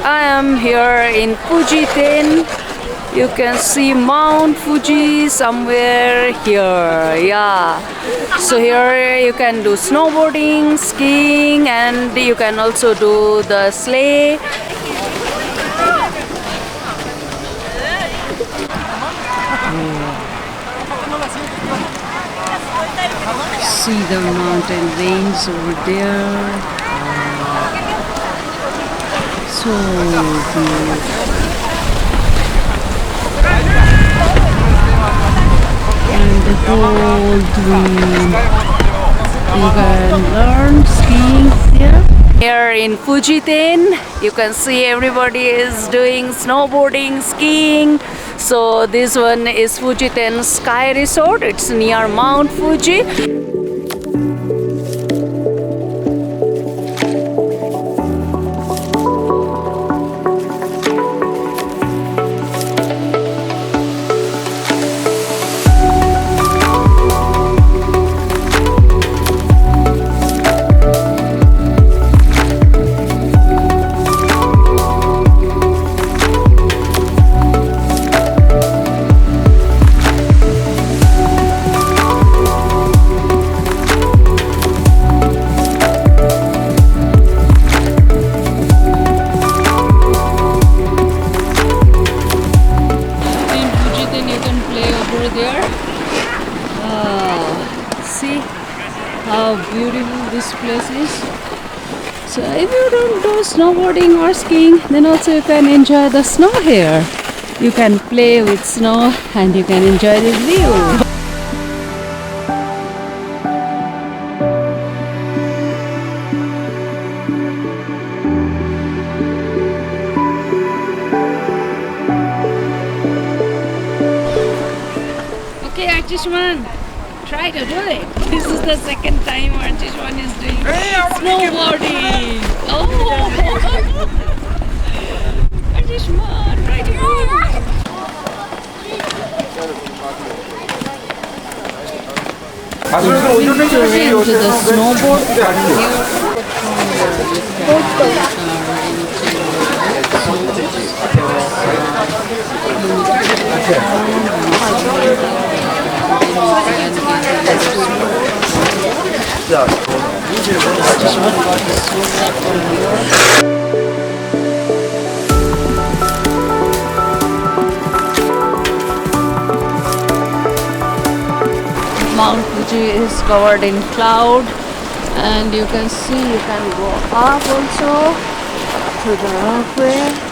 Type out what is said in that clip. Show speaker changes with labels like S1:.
S1: I am here in Fujiten. You can see Mount Fuji somewhere here. Yeah. So here you can do snowboarding, skiing, and you can also do the sleigh. See the mountain range over there. So beautiful. And the whole dream. You can learn skiing here. Here in Fujiten, you can see everybody is doing snowboarding, skiing. So this one is Fujiten Sky Resort. It's near Mount Fuji. See how beautiful this place is. So if you don't do snowboarding or skiing, then also you can enjoy the snow here. You can play with snow and you can enjoy this view. Okay, Archishman, try to do it. This is the second time Archishman is doing snowboarding. Oh, Archishman, try to do it. Into the snowboard Mount Fuji is covered in cloud, and you can see you can go up also to the walkway.